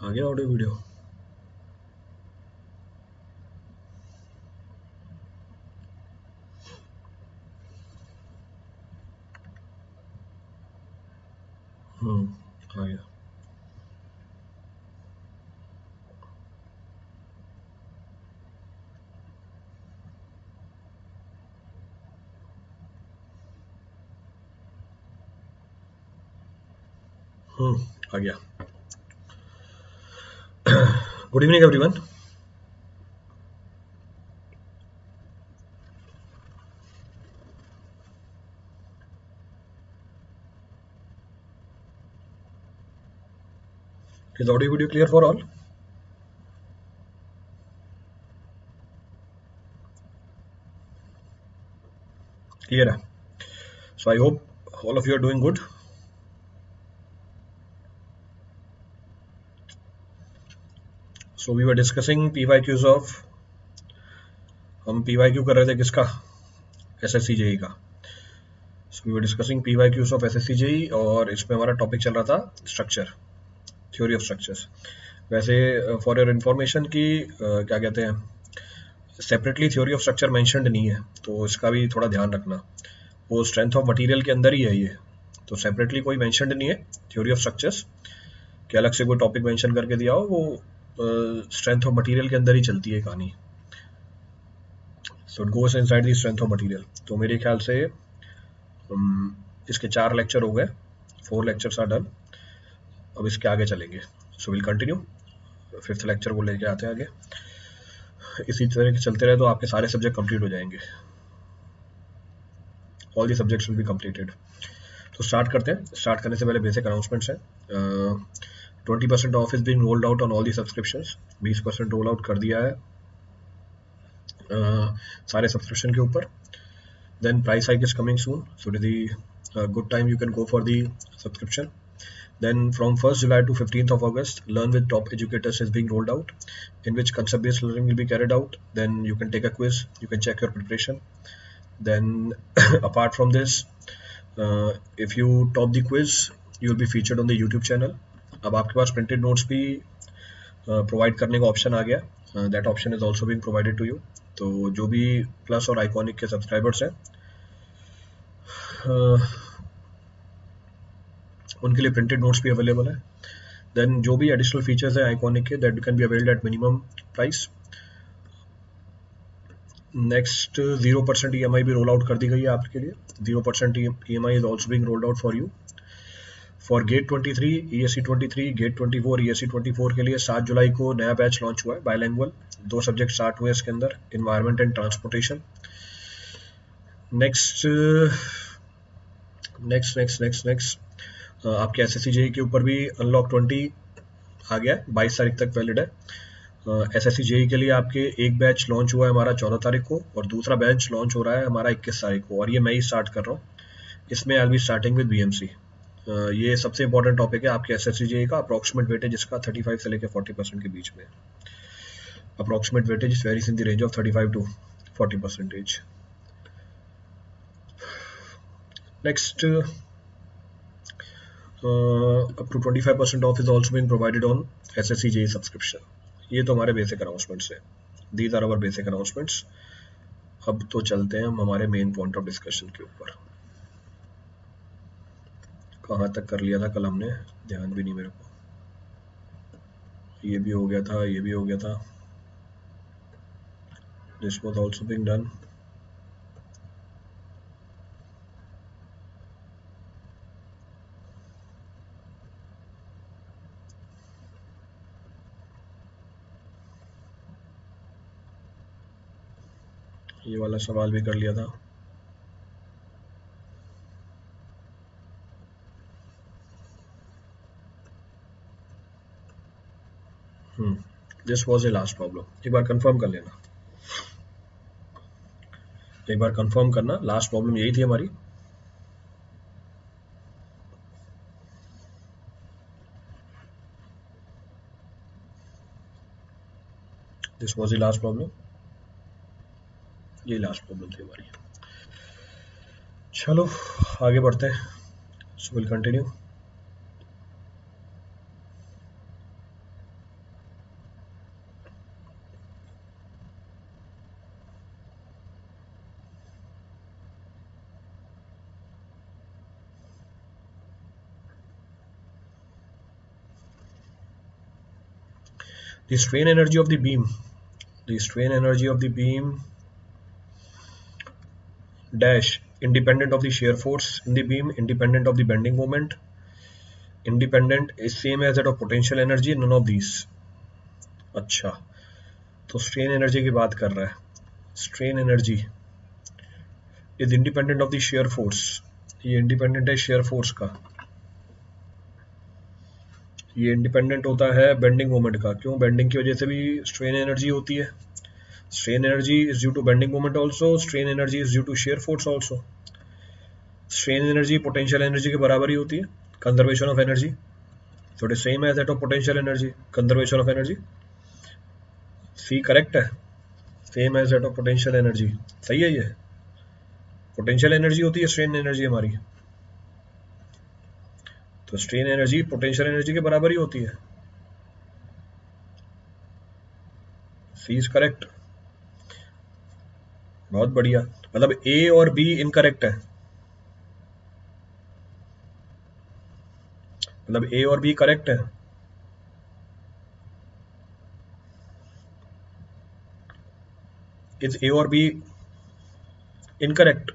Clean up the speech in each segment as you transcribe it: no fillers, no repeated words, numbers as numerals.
आ गया audio video. आ गया। आ गया। Good evening everyone. Is audio video clear for all? Clear है। So I hope all of you are doing good. So we were discussing PYQs of, हम PYQ कर रहे थे किसका? SSC JEE का। So we were discussing PYQs of SSC JEE और इसमें हमारा टॉपिक चल रहा था स्ट्रक्चर, थ्योरी ऑफ स्ट्रक्चर्स। वैसे फॉर योर इंफॉर्मेशन की क्या कहते हैं, separately theory of structure mentioned नहीं है, तो इसका भी थोड़ा ध्यान रखना। वो स्ट्रेंथ ऑफ मटेरियल के अंदर ही है ये, तो सेपरेटली कोई मेंशन्ड नहीं है थ्योरी ऑफ स्ट्रक्चर्स कि अलग से कोई टॉपिक मेंशन करके दिया हो। वो स्ट्रेंथ ऑफ मटेरियल के अंदर ही चलती है कहानी। So it goes inside the strength of material. तो मेरे ख्याल से इसके 4 लेक्चर हो गए, 4 लेक्चर्स आर डन। अब इसके आगे चलेंगे। So will continue, 5th lecture को लेके आते हैं आगे। इसी तरह के चलते रहे तो आपके सारे सब्जेक्ट कंप्लीट हो जाएंगे। All the subjects will be completed. तो स्टार्ट करते हैं। स्टार्ट करने से पहले बेसिक अनाउंसमेंट्स है। 20% of is being rolled out on all the subscriptions. 20% role out कर दिया है सारे सब्सक्रिप्शन के ऊपर। Then price hike is coming soon, so it is the good time you can go for the subscription. Then from 1st July to 15th of August, Learn with Top Educators is being rolled out, in which concept-based learning will be carried out. Then you can take a quiz, you can check your preparation. Then apart from this, if you top the quiz, you will be featured on the YouTube channel. अब आपके पास printed notes भी provide करने का option आ गया। That option is also being provided to you. तो जो भी प्लस और आइकॉनिक के सब्सक्राइबर्स हैं उनके लिए प्रिंटेड नोट्स भी अवेलेबल है। देन जो भी एडिशनल फीचर्स है आइकॉनिक के, that can be availed at minimum price. Next 0% EMI भी रोल आउट कर दी गई है आपके लिए। 0% EMI is also being rolled out for you. For GATE 23, ESE 23, GATE 24, ESE 24 के लिए 7 जुलाई को नया बैच लॉन्च हुआ है, बायलैंग्वेल। 2 सब्जेक्ट स्टार्ट हुए इसके अंदर, इन्वायरमेंट एंड ट्रांसपोर्टेशन। नेक्स्ट आपके SSC JEE के ऊपर भी अनलॉक 20 आ गया है, 22 तारीख तक वैलिड है। SSC JEE के लिए आपके एक बैच लॉन्च हुआ है हमारा 14 तारीख को, और दूसरा बैच लॉन्च हो रहा है हमारा 21 तारीख को, और ये मैं ही स्टार्ट कर रहा हूँ। इसमें I will be starting with BMC। ये सबसे इंपॉर्टेंट टॉपिक है आपके SSC JEE का। अप्रॉक्सीमेट वेटेज इसका 35 से लेकर 40% के बीच में। Approximate weightage varies in the range of 35 to 40%। Next, up to 25% off is also being provided on SSC JEE subscription। ये तो हमारे बेसिक अनाउंसमेंट्स है। These are our basic announcements। अब तो चलते हैं हम हमारे मेन पॉइंट ऑफ डिस्कशन के ऊपर। कहाँ तक कर लिया था कल हमने, ध्यान भी नहीं मेरे को। ये भी हो गया था, ये भी हो गया था। This was also being done। ये वाला सवाल भी कर लिया था। This was a last problem. एक बार कंफर्म कर लेना, एक बार कंफर्म करना। लास्ट प्रॉब्लम यही थी हमारी। This was a last problem, ये लास्ट प्रॉब्लम थी हमारी। चलो आगे बढ़ते हैं। So will continue. The strain energy of the beam, the strain energy of the beam dash independent of the shear force in the beam, independent of the bending moment, independent is same as that of potential energy, none of these. अच्छा, तो strain energy की बात कर रहा है. Strain energy is independent of the shear force. ये independent है shear force का, ये इंडिपेंडेंट होता है बेंडिंग मोमेंट का. क्यों? बेंडिंग की वजह से भी स्ट्रेन एनर्जी होती है. Strain energy is due to bending moment also, strain energy is due to shear force also. Strain energy potential energy के बराबर ही होती है, conservation of energy. So it is same as that of potential energy, conservation of energy. See correct है, same as that of potential energy. सही है, ये potential energy होती है स्ट्रेन एनर्जी हमारी, तो स्ट्रेन एनर्जी पोटेंशियल एनर्जी के बराबर ही होती है. सी इज करेक्ट. बहुत बढ़िया. मतलब ए और बी इनकरेक्ट है, मतलब ए और बी करेक्ट है. इज ए और B incorrect?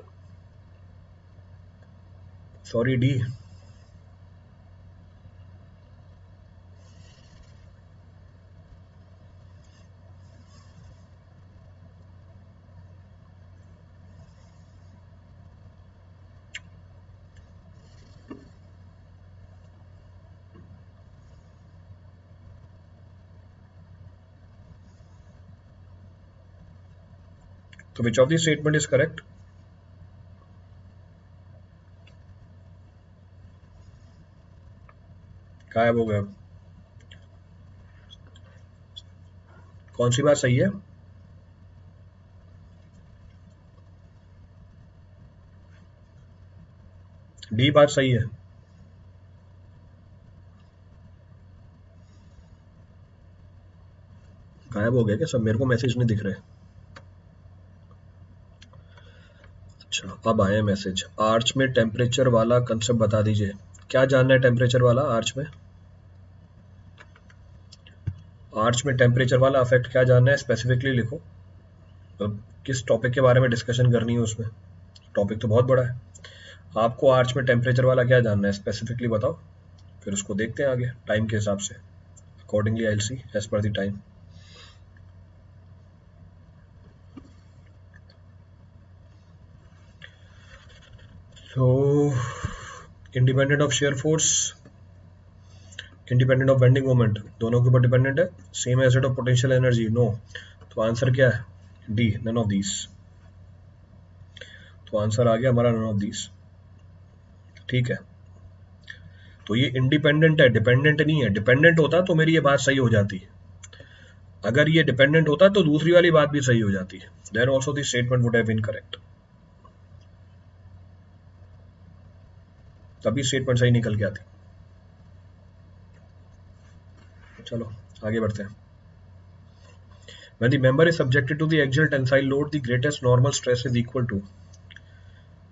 Sorry, D. So which of the statement is correct? गायब हो गया. कौन सी बात सही है? डी बात सही है. गायब हो गया क्या सब? मेरे को मैसेज नहीं दिख रहे. अच्छा, अब आए मैसेज. आर्च में टेम्परेचर वाला कंसेप्ट बता दीजिए. क्या जानना है टेम्परेचर वाला आर्च में? आर्च में टेम्परेचर वाला अफेक्ट क्या जानना है? स्पेसिफिकली लिखो. तो किस टॉपिक के बारे में डिस्कशन करनी है उसमें? टॉपिक तो बहुत बड़ा है. आपको आर्च में टेम्परेचर वाला क्या जानना है स्पेसिफिकली बताओ, फिर उसको देखते हैं आगे टाइम के हिसाब से. Accordingly I will see as per the time. So independent of shear force, independent of bending moment, दोनों के ऊपर डिपेंडेंट है. Same as of potential energy, no. तो आंसर क्या है? D, none of these. तो आंसर आ गया हमारा नन ऑफ दीज. ठीक है, तो ये इंडिपेंडेंट है, डिपेंडेंट नहीं है. डिपेंडेंट होता तो मेरी ये बात सही हो जाती. अगर ये डिपेंडेंट होता तो दूसरी वाली बात भी सही हो जाती. Then also the statement would have been correct. तभी स्टेटमेंट सही निकल के आती. चलो आगे बढ़ते हैं. When the member is subjected to the axial tensile load, the greatest normal stress is equal to.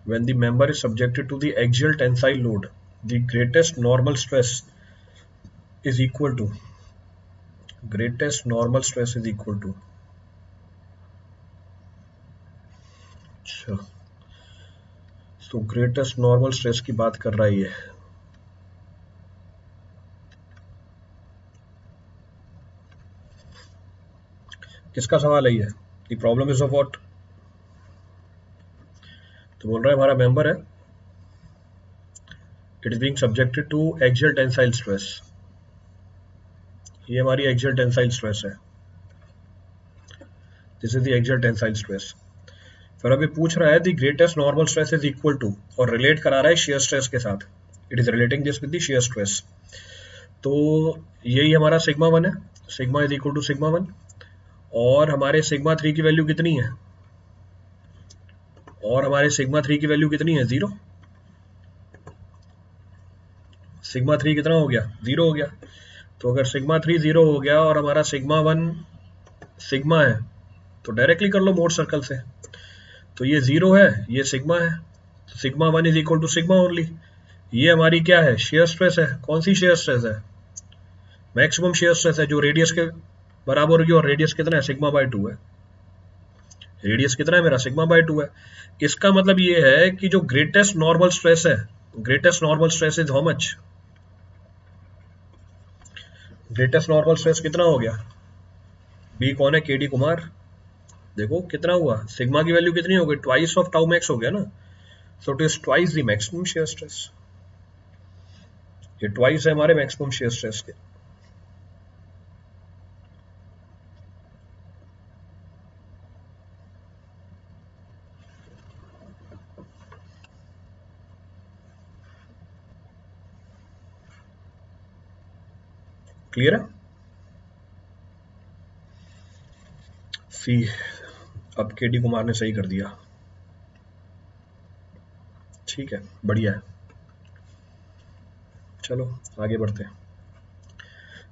When the member is subjected to the axial tensile load, the greatest normal stress is equal to. Greatest normal stress is equal to. अच्छा, तो greatest normal stress की बात कर रहा है ये. किसका सवाल है ये? The problem is of what? तो बोल रहा है हमारा मेंबर है, it is being subjected to axial tensile stress. ये हमारी एक्सियल टेंसाइल स्ट्रेस है. This is the axial tensile stress. फिर अभी पूछ रहा है the greatest normal stress is equal to, और रिलेट करा रहा है शेयर स्ट्रेस के साथ. It is relating this with the shear stress. तो यही हमारा सिग्मा 1 है. Sigma is equal to sigma 1, और हमारे सिग्मा 3 की वैल्यू कितनी है? और हमारे सिग्मा 3 की वैल्यू कितनी है? 0. सिग्मा 3 कितना हो गया? 0 हो गया. तो अगर सिग्मा 3 0 हो गया और हमारा सिग्मा 1 सिग्मा है, तो डायरेक्टली कर लो मोड सर्कल से. तो ये 0 है, ये सिग्मा है, तो sigma 1 is equal to sigma only. ये हमारी क्या है? शेयर स्ट्रेस है. कौन सी शेयर स्ट्रेस है? मैक्सिमम शेयर स्ट्रेस है, जो रेडियस के बराबर होगी, और रेडियस कितना है, सिग्मा बाय 2 है। रेडियस कितना है मेरा, सिग्मा बाय 2 है। इसका मतलब ये है कि जो ग्रेटेस्ट नॉर्मल स्ट्रेस है, greatest normal stress is how much, greatest normal stress कितना हो गया, बी कौन है, केडी कुमार, देखो कितना हुआ, सिग्मा की वैल्यू कितनी हो गई, ट्वाइस ऑफ टाउ मैक्स हो गया ना, सो it is twice the maximum shear stress, ये ट्वाइस है हमारे मैक्सिमम शेयर स्ट्रेस के। क्लियर है, सी, अब केडी कुमार ने सही कर दिया, ठीक है, बढ़िया है, चलो आगे बढ़ते हैं।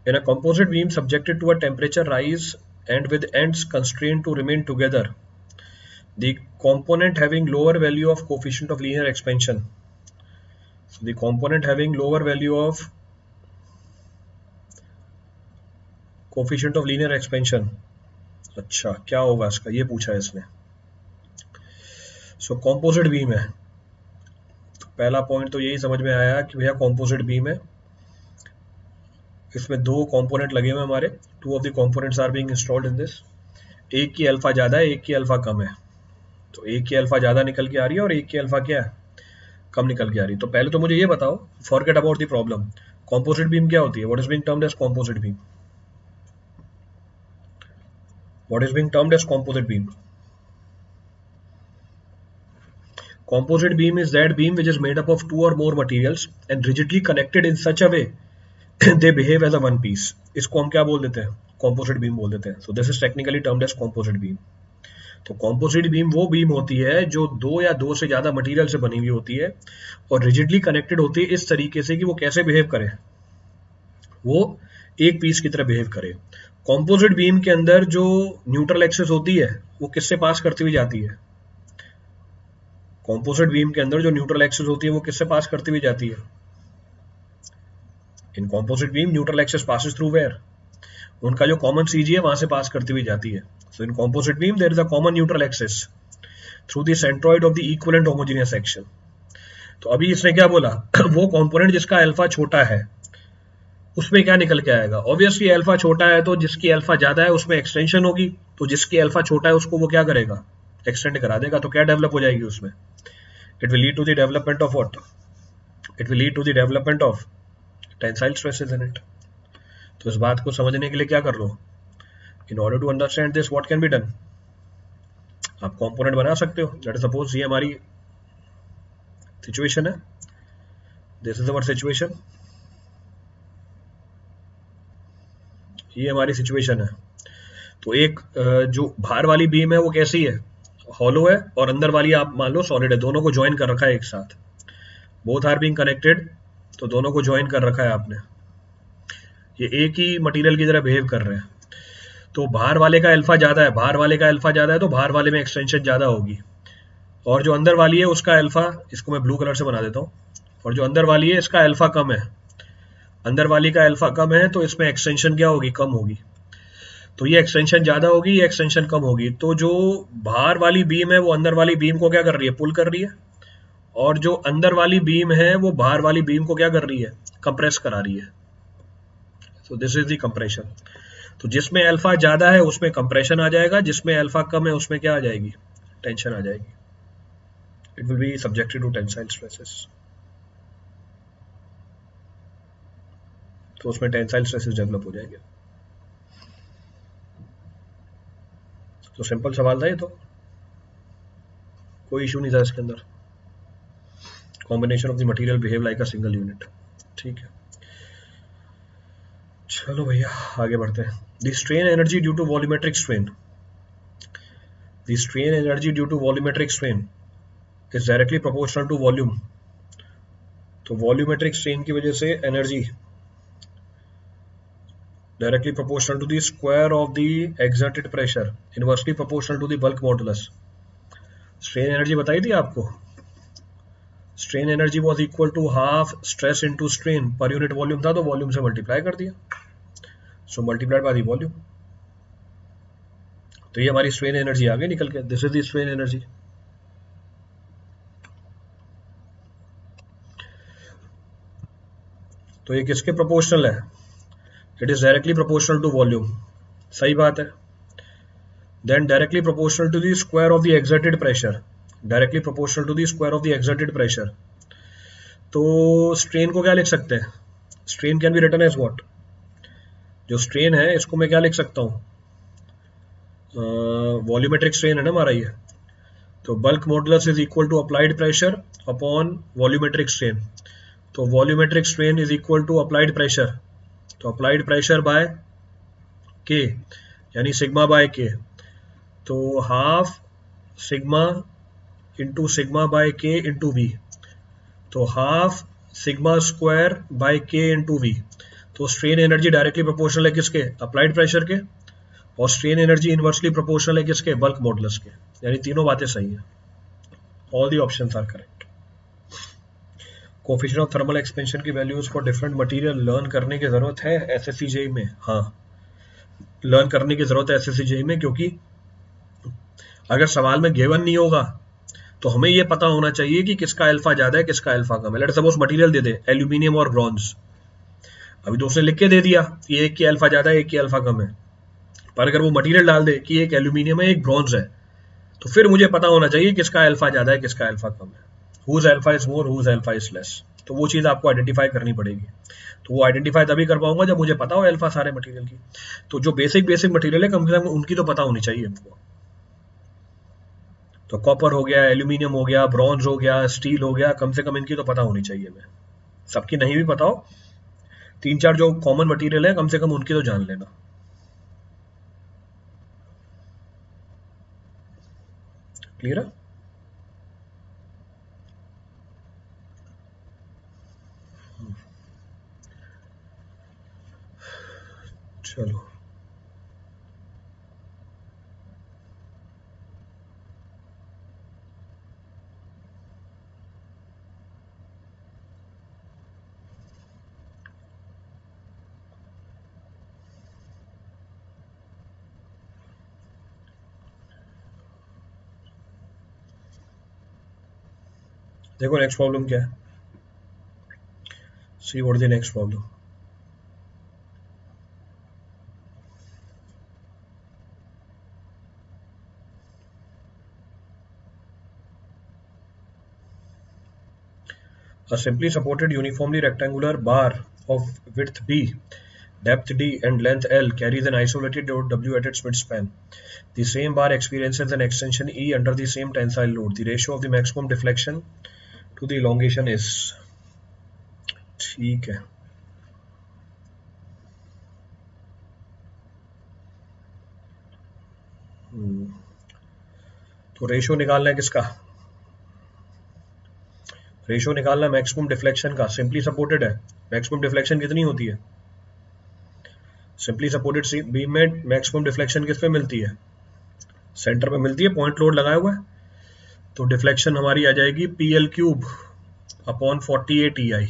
In a composite beam subjected to a temperature rise and with ends constrained to remain together, the component having lower value of coefficient of linear expansion, so the component having lower value of coefficient of linear expansion, अच्छा क्या होगा इसका, ये पूछा है इसने। सो composite beam है, तो पहला पॉइंट तो यही समझ में आया कि भैया कॉम्पोजिट बीम है, इसमें दो कंपोनेंट लगे हुए हमारे, two of the components are being installed in this, एक की अल्फा ज्यादा है, एक की अल्फा कम है, तो एक की अल्फा ज्यादा निकल के आ रही है और एक की अल्फा क्या है, कम निकल के आ रही है। तो पहले तो मुझे ये बताओ, forget about the problem, composite beam क्या होती है, what is being termed as composite beam, what is being termed as composite beam. Composite beam is that beam which is made up of two or more materials and rigidly connected in such a way they behave as a one piece. इसको हम क्या बोल देते हैं, composite beam बोल देते हैं। So this is technically termed as composite beam. तो composite beam वो beam होती है जो दो या दो से ज्यादा मटेरियल से बनी हुई होती है और rigidly connected होती है इस तरीके से कि वो कैसे बिहेव करे, वो एक पीस की तरह बिहेव करे। composite beam के अंदर जो न्यूट्रल एक्सिस होती है वो किससे पास करती हुई जाती है, कॉम्पोजिट बीम के अंदर जो न्यूट्रल एक्सिस होती है वो किससे पास करती हुई जाती है, in composite beam neutral axis passes through where, उनका जो कॉमन सीजी है वहां से पास करती हुई जाती है। So in composite beam there is a common neutral axis through the centroid of the equivalent homogeneous section. तो अभी इसने क्या बोला वो कंपोनेंट जिसका अल्फा छोटा है उसमें क्या निकल के आएगा, ऑब्वियसली अल्फा छोटा है तो जिसकी अल्फा ज्यादा है उसमें एक्सटेंशन होगी, तो जिसकी अल्फा छोटा है उसको वो क्या करेगा, एक्सटेंड करा देगा, तो क्या डेवलप हो जाएगी उसमें, it will lead to the development of what, it will lead to the development of tensile stresses in it। तो इस बात को समझने के लिए क्या कर लो, in order to understand this what can be done, आप कंपोनेंट बना सकते हो, लेट सपोज ये हमारी सिचुएशन है, दिस इज अवर सिचुएशन, ये हमारी सिचुएशन है। तो एक जो बाहर वाली बीम है वो कैसी है, हॉलो है, और अंदर वाली आप मान लो सॉलिड है, दोनों को ज्वाइन कर रखा है एक साथ, बोथ आर बीइंग कनेक्टेड, तो दोनों को ज्वाइन कर रखा है आपने, ये एक ही मटेरियल की तरह बिहेव कर रहे हैं। तो बाहर वाले का अल्फा ज्यादा है, बाहर वाले का अल्फा ज्यादा है तो बाहर वाले में एक्सटेंशन ज्यादा होगी, और जो अंदर वाली है उसका अल्फा, इसको मैं ब्लू कलर से बना देता हूँ, और जो अंदर वाली है इसका अल्फा कम है, अंदर वाली का अल्फा कम है तो इसमें एक्सटेंशन क्या होगी, कम होगी, तो ये एक्सटेंशन ज्यादा होगी, ये एक्सटेंशन कम होगी, तो जो बाहर वाली बीम है वो अंदर वाली बीम को क्या कर रही है, पुल कर रही है, और जो अंदर वाली बीम है वो बाहर वाली बीम को क्या कर रही है, कंप्रेस करा रही है। सो दिस इज द कंप्रेशन। तो जिसमें अल्फा ज्यादा है उसमें कंप्रेशन आ जाएगा, जिसमें अल्फा कम है उसमें क्या आ जाएगी, टेंशन आ जाएगी, it will be subjected to tensile stresses, तो उसमें टेंसाइल स्ट्रेसेस डेवलप हो जाएंगे। तो सिंपल सवाल था ये, तो कोई इशू नहीं था इसके अंदर, combination of the material behave like a single unit, ठीक है। चलो भैया आगे बढ़ते हैं। The strain energy due to volumetric strain, the strain energy due to volumetric strain is directly proportional to volume. तो वॉल्यूमेट्रिक स्ट्रेन की वजह से energy directly proportional to the square of the exerted pressure, inversely proportional to the bulk modulus। strain energy बताई थी आपको, strain energy was equal to half stress into strain per unit volume था, तो volume से multiply कर दिया, so multiplied by the volume। तो ये हमारी स्ट्रेन एनर्जी आ गई निकल के, this is the strain energy. तो ये किसके प्रोपोर्शनल है? It is directly proportional to volume, सही बात है। Then directly proportional to the square of the exerted pressure, directly proportional to the square of the exerted pressure. तो strain को क्या लिख सकते हैं? Strain can be written as what? जो स्ट्रेन है इसको मैं क्या लिख सकता हूँ? वॉल्यूमेट्रिक स्ट्रेन है ना हमारा ये, तो bulk modulus is equal to applied pressure upon volumetric strain. तो volumetric strain is equal to applied pressure, तो अप्लाइड प्रेशर बाय के यानी सिग्मा बाय के, तो half sigma into sigma by K into V, तो half sigma square by K into V. तो strain energy directly proportional है किसके? Applied pressure के, और strain energy inversely proportional है किसके? बल्क मॉडुलस के। यानी तीनों बातें सही है, all the options are correct. Coefficient of thermal expansion की values for different material learn करने की जरूरत है एसएससी जेईई में। हाँ, लर्न करने की जरूरत है एसएससी जेईई में, क्योंकि अगर सवाल में गिवन नहीं होगा तो हमें यह पता होना चाहिए कि किसका अल्फा ज्यादा है किसका अल्फा कम है। Let's suppose material they they aluminium और ब्रॉन्ज, अभी दोस्त ने लिख के दे दिया कि एक की अल्फा ज्यादा है एक की अल्फा कम है, पर अगर वो मटेरियल डाल दे कि एक एल्यूमिनियम है एक ब्रॉन्ज है, तो फिर मुझे पता होना चाहिए किसका अल्फा ज्यादा है किसका अल्फा कम है, whose alpha is more whose alpha is less। तो वो चीज आपको आइडेंटिफाई करनी पड़ेगी। तो वो आइडेंटिफाई तभी कर पाऊंगा जब मुझे पता हो अल्फा सारे मटेरियल की। तो जो बेसिक मटेरियल है कम से कम उनकी तो पता होनी चाहिए हमको। तो कॉपर हो गया, एल्यूमिनियम हो गया, ब्रॉन्ज हो गया, स्टील हो गया, कम से कम इनकी तो पता होनी चाहिए। मैं सबकी नहीं भी पता हो, 3-4 जो कॉमन मटेरियल है कम से कम उनकी तो जान लेना। क्लियर है? चलो देखो नेक्स्ट प्रॉब्लम क्या है। See what is the next problem. A simply supported uniformly rectangular bar of width b, depth d and length L carries an isolated load W at its midspan. The same bar experiences an extension E under the same tensile load. The ratio of the maximum deflection to the elongation is। ठीक है, तो ratio निकालना है किसका? Ratio निकालना maximum deflection का। Simply supported है, maximum deflection कितनी होती है? सिंपली सपोर्टेड बीम में मैक्सिमम डिफ्लेक्शन किस पे मिलती है? सेंटर पे मिलती है, पॉइंट लोड लगाया हुआ है। तो डिफ्लेक्शन हमारी आ जाएगी PL³ अपॉन 48 EI।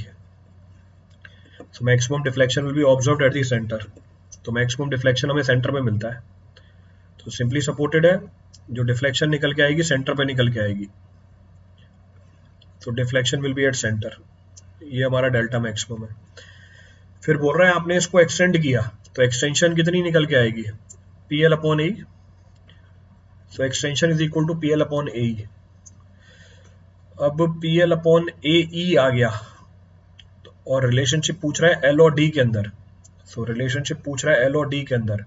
तो maximum deflection will be observed at the centre. तो मैक्सिमम डिफ्लेक्शन हमें सेंटर पे मिलता है। तो सिंपली सपोर्टेड है, जो डिफ्लेक्शन निकल के आएगी सेंटर पे निकल के आएगी, तो deflection will be at centre. ये हमारा डेल्टा मैक्सिमम है। फिर बोल रहा है आपने इसको एक्सटेंड किया, तो एक्सटेंशन कितनी निकल के आएगी? PL upon A. So extension is equal to PL upon A. अब PL अपॉन ए आ गया, और रिलेशनशिप पूछ रहा है L और D के अंदर। सो रिलेशनशिप पूछ रहा है L और D के अंदर,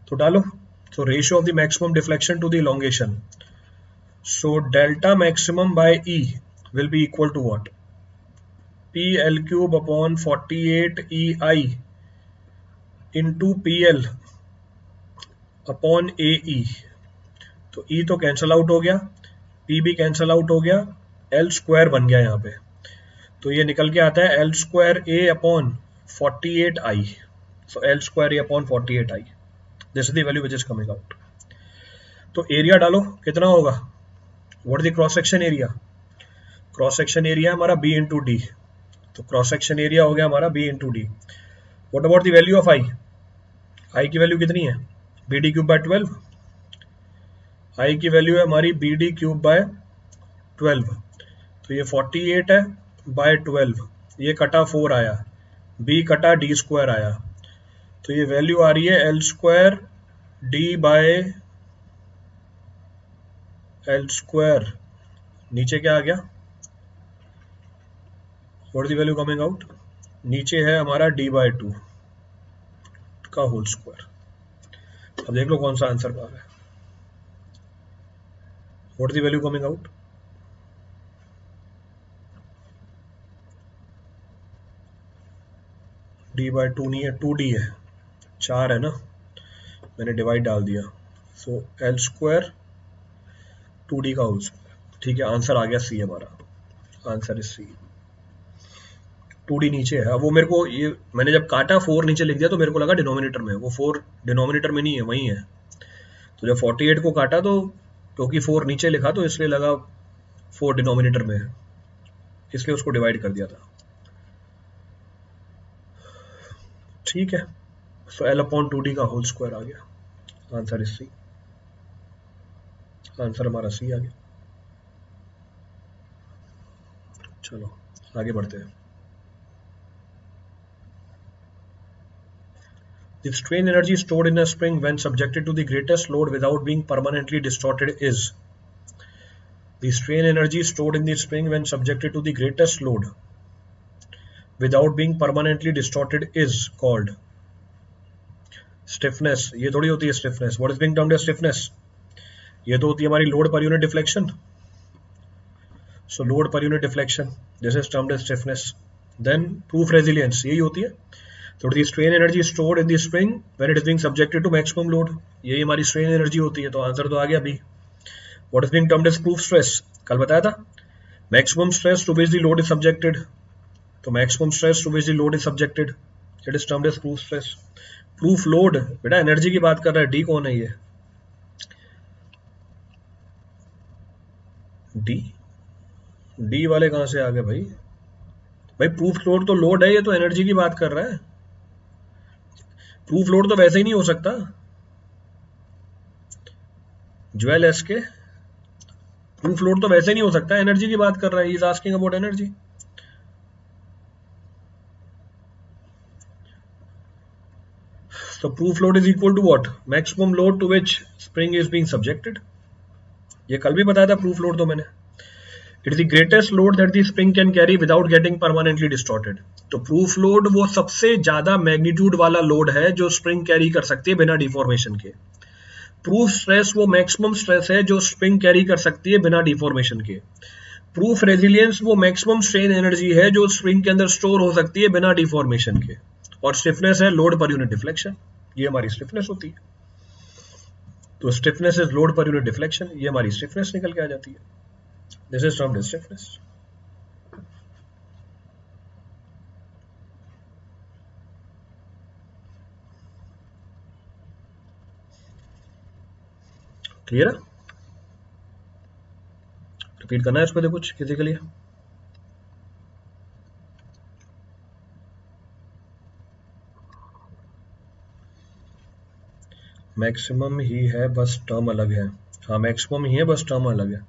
तो डालो। तो ratio of the maximum deflection to the elongation, so delta maximum by E will be equal to what? PL³ upon 48 EI into PL upon AE। तो E तो कैंसल आउट हो गया, P भी कैंसल आउट हो गया, L square बन गया यहाँ पे। तो ये निकल के आता है L square A upon 48 I। So L square A upon 48 I, this is the value which is coming out. तो एरिया डालो कितना होगा? What is the cross section area? Cross section area हमारा B इंटू डी। तो cross section area हो गया हमारा B into D. What about the value of I? I की वैल्यू कितनी है? BD³ bye 12। आई की वैल्यू है हमारी बी डी क्यूब बाय 12, तो ये 48 है बाय 12, ये कटा 4 आया, बी कटा डी स्क्वायर आया, तो ये वैल्यू आ रही है L square D by L square, नीचे क्या आ गया, what is the value coming out, नीचे है हमारा डी बाय 2 का होल स्क्वायर। अब देख लो कौन सा आंसर आ रहा है, what is the value coming out, D by 2 नहीं है, 2d है, 4 है ना, मैंने डिवाइड डाल दिया, सो एल स्क्वायर 2d का होल स्क्वायर। ठीक है, आंसर आ गया सी हमारा, आंसर इज सी। 2d नीचे है, अब वो मेरे को ये मैंने जब काटा 4 नीचे लिख दिया तो मेरे को लगा डिनोमिनेटर में, वो 4 डिनोमिनेटर में नहीं है, वहीं है। तो जब 48 को काटा तो क्योंकि 4 नीचे लिखा तो इसलिए लगा 4 डिनोमिनेटर में है, इसलिए उसको डिवाइड कर दिया था। ठीक है, सो एल अपॉन 2d का होल स्क्वायर आ गया, आंसर इज सी, आंसर हमारा सी आ गया। चलो आगे बढ़ते हैं। The strain energy stored in a spring when subjected to the greatest load without being permanently distorted is, the strain energy stored in the spring when subjected to the greatest load without being permanently distorted is called stiffness। ये थोड़ी होती है stiffness, what is being termed as stiffness, ये तो होती है हमारी load per unit deflection, so load per unit deflection, this is termed as stiffness। then proof resilience यही होती है, तो the strain energy stored in the spring when it is being subjected to maximum load, यही हमारी strain energy होती है, तो answer तो आ गया B. what is being termed as proof stress, कल बताया था, maximum stress to which the load is subjected, तो maximum stress to which the load is subjected it is termed as proof stress। proof load बेटा energy की बात कर रहा है, डी कौन है ये, डी डी वाले कहां से आ गए भाई, भाई प्रूफ लोड तो लोड है, ये तो एनर्जी की बात कर रहा है, प्रूफ लोड तो वैसे ही नहीं हो सकता, ज्वेल एस के प्रूफ लोड तो वैसे नहीं हो सकता, एनर्जी की बात कर रहा है, ही is asking about energy. So proof load is equal to what, maximum load to which spring is being subjected, ये कल भी बताया था प्रूफ लोड तो मैंने, it is the greatest load that the spring can carry without getting permanently distorted। तो proof load वो सबसे ज्यादा मैग्नीट्यूड वाला लोड है जो स्प्रिंग कैरी कर सकती है बिना डिफॉर्मेशन के। प्रूफ स्ट्रेस वो मैक्सिमम स्ट्रेस है जो स्प्रिंग कैरी कर सकती है बिना डिफॉर्मेशन के। प्रूफ रेजिलियंस वो मैक्सिमम स्ट्रेन एनर्जी है जो स्प्रिंग के अंदर स्टोर हो सकती है बिना डिफॉर्मेशन के। और स्टिफनेस है लोड पर यूनिट डिफ्लेक्शन, ये हमारी स्टिफनेस होती है। तो stiffness is load per unit deflection, ये हमारी स्टिफनेस निकल के आ जाती है। This is termed as stiffness. Clear है? रिपीट करना है इसको तो कुछ किसी के लिए? मैक्सिमम ही है बस टर्म अलग है। हाँ मैक्सिमम ही है बस टर्म अलग है,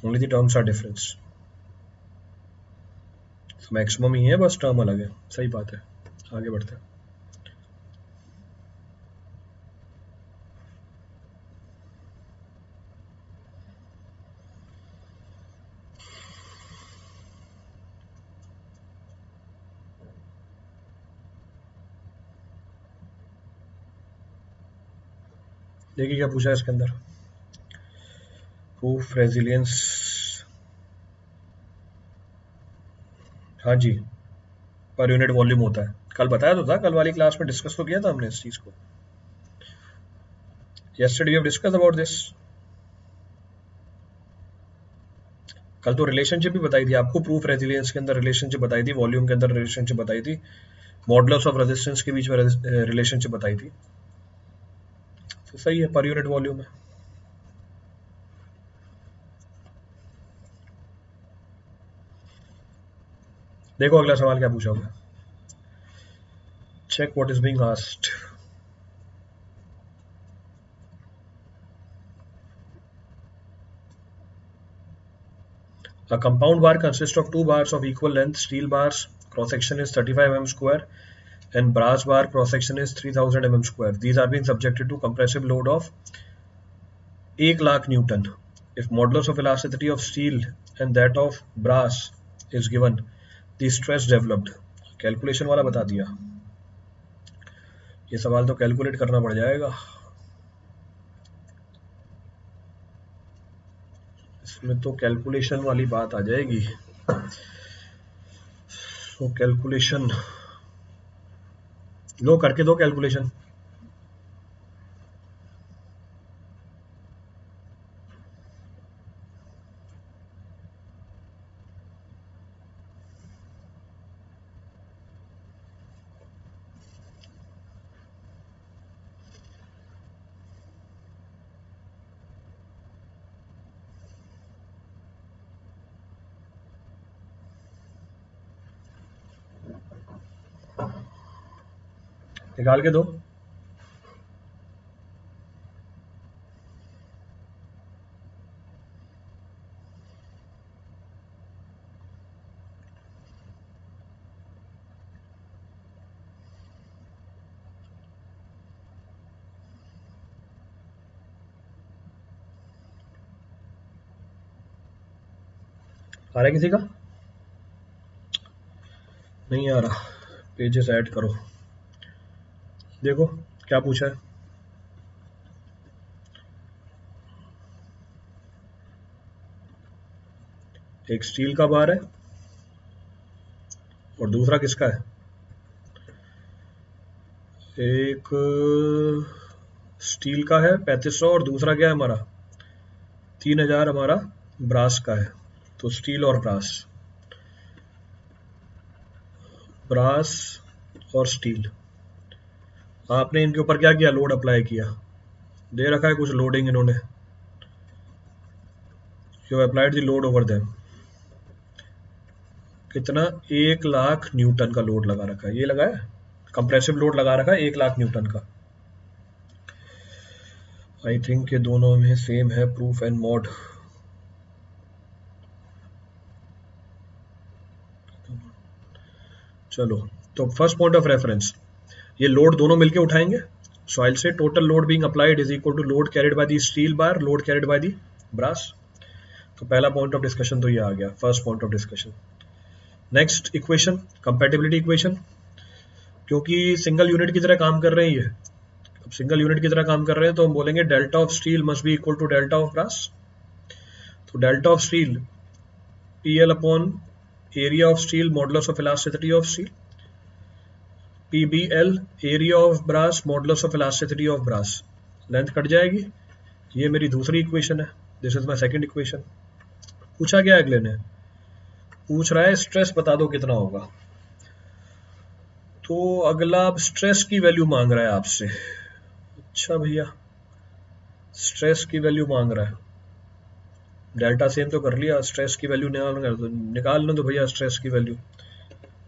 only the terms are difference. Maximum ही है बस टर्म अलग है, सही बात है। आगे बढ़ते हैं। देखिए क्या पूछा है इसके अंदर, प्रूफ रेजिलियंस। हाँ जी, पर यूनिट वॉल्यूम होता है, कल बताया तो था, कल वाली क्लास में डिस्कस तो किया था हमने इस चीज को। yesterday we have discussed about this। कल तो रिलेशनशिप भी बताई थी आपको, प्रूफ रेजिलियंस के अंदर रिलेशनशिप बताई थी, वॉल्यूम के अंदर रिलेशनशिप बताई थी, मॉडुलस ऑफ रेजिस्टेंस के बीच में रिलेशनशिप बताई थी। तो सही है, पर यूनिट वॉल्यूम है। देखो अगला सवाल क्या पूछा होगा, check what is being asked. A compound bar consists of two bars of equal length. Steel bars cross section is 35 mm square and brass bar cross section is 3000 mm square. These are being subjected to compressive load of 1,00,000 Newton. If modulus of elasticity of steel and that of brass is given, the stress developed. Calculation वाला बता दिया, ये सवाल तो calculate करना पड़ जाएगा, इसमें तो कैलकुलेशन वाली बात आ जाएगी. तो कैलकुलेशन लो, करके दो कैलकुलेशन. निकाल के दो. आ रहा है किसी का? नहीं आ रहा. पेजेस ऐड करो. देखो क्या पूछा है. एक स्टील का बार है और दूसरा किसका है? एक स्टील का है 3500 और दूसरा क्या है हमारा 3000 हमारा ब्रास का है. तो स्टील और ब्रास और स्टील, आपने इनके ऊपर क्या किया, लोड अप्लाई किया. दे रखा है कुछ लोडिंग इन्होंने, you applied the load over them. कितना 1,00,000 न्यूटन का लोड लगा रखा है. ये लगा है कंप्रेसिव लोड लगा रखा है 1,00,000 न्यूटन का. आई थिंक ये दोनों में सेम है प्रूफ एंड मॉड. चलो तो फर्स्ट पॉइंट ऑफ रेफरेंस, ये लोड दोनों मिलके उठाएंगे. So I will say total load being applied is equal to load carried by the steel bar, load carried by the brass. तो पहला point of discussion तो ये आ गया, first point of discussion. Next equation, compatibility equation. क्योंकि single unit की तरह काम कर रहे हैं ये, अब सिंगल यूनिट की तरह काम कर रहे हैं तो हम बोलेंगे delta of steel must be equal to delta of brass. तो delta of steel PL upon area of steel modulus of elasticity of steel, PBL area of brass modulus of elasticity of brass. Length cut जाएगी. ये मेरी दूसरी equation है. This is my second equation. पूछा क्या अगले ने, पूछ रहा है स्ट्रेस बता दो कितना होगा. तो अगला स्ट्रेस की वैल्यू मांग रहा है आपसे. अच्छा भैया, स्ट्रेस की वैल्यू मांग रहा है. डेल्टा सेम तो कर लिया, स्ट्रेस की वैल्यू निकालना तो भैया स्ट्रेस की वैल्यू.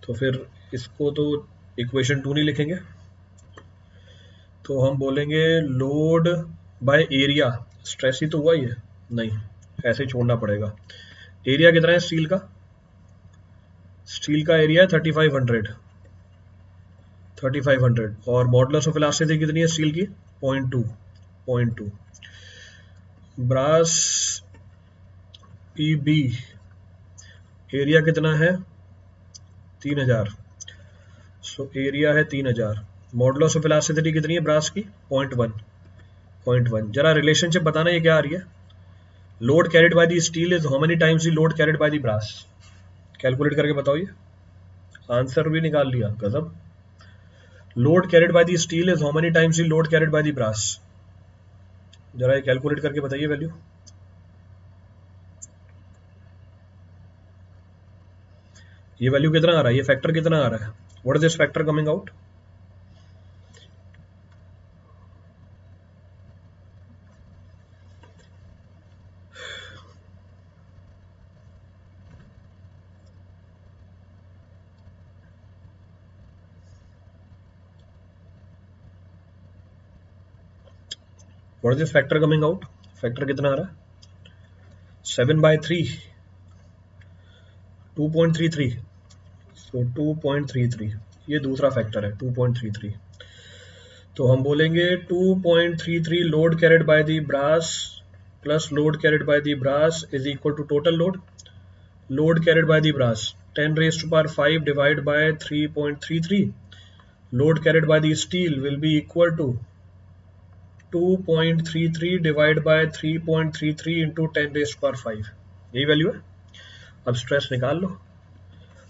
तो फिर इसको तो इक्वेशन 2 नहीं लिखेंगे, तो हम बोलेंगे लोड बाय एरिया. स्ट्रेस ही तो हुआ ही है, नहीं ऐसे ही छोड़ना पड़ेगा. एरिया कितना है स्टील का, स्टील का एरिया है 3500 और मॉडुलस ऑफ इलास्टिसिटी कितनी है स्टील की 0.2. ब्रास PB एरिया कितना है 3000. सो एरिया है 3000. मॉडुलस ऑफ इलास्टिसिटी कितनी है ब्रास की 0.1. जरा रिलेशनशिप बताना ये क्या आ रही है. Load carried by the steel is how many times the load carried by the brass. Calculate करके बताओ. ये आंसर भी निकाल लिया, गजब. Load carried by the steel is how many times the load carried by the brass. जरा ये calculate करके बताइए वैल्यू. ये वैल्यू कितना आ रहा है, ये फैक्टर कितना आ रहा है. What is this factor coming out. What is this factor coming out. Factor कितना आ रहा है 7/3. 2.33, सो 2.33 ये दूसरा फैक्टर है 2.33। तो हम बोलेंगे 2.33 load carried by the brass plus load carried by the brass is equal to total load carried by the brass 10⁵ divide by 3.33। Load carried by the steel will be equal to 2.33 divide by 3.33 into 10⁵। यही value है। अब stress निकाल लो।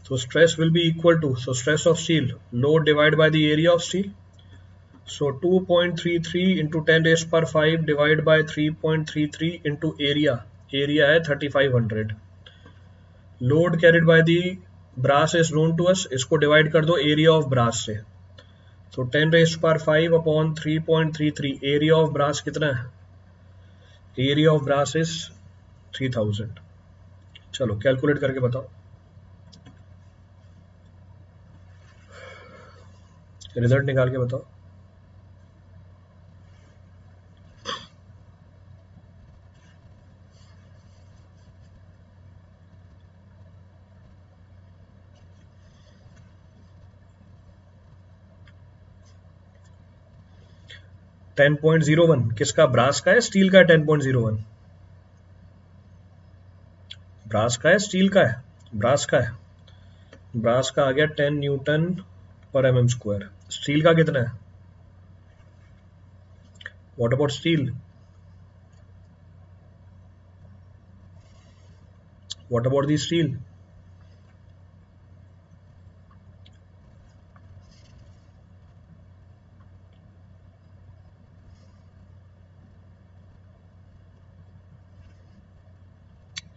तो stress will be equal to, so stress of steel load divide by the area of steel, so 2.33 into 10⁵ divide by 3.33 into area है 3500। Load carried by the brass is known to us, इसको divide कर दो area of brass से, तो 10⁵ upon 3.33 area of brass कितना है, area of brass is 3000। चलो calculate करके बताओ, रिजल्ट निकाल के बताओ। $10.01 किसका, ब्रास का है स्टील का है? 10.01 ब्रास का है स्टील का है? ब्रास का है। ब्रास का आ गया 10 न्यूटन पर mm²। स्टील का कितना है? What about steel? What about the steel?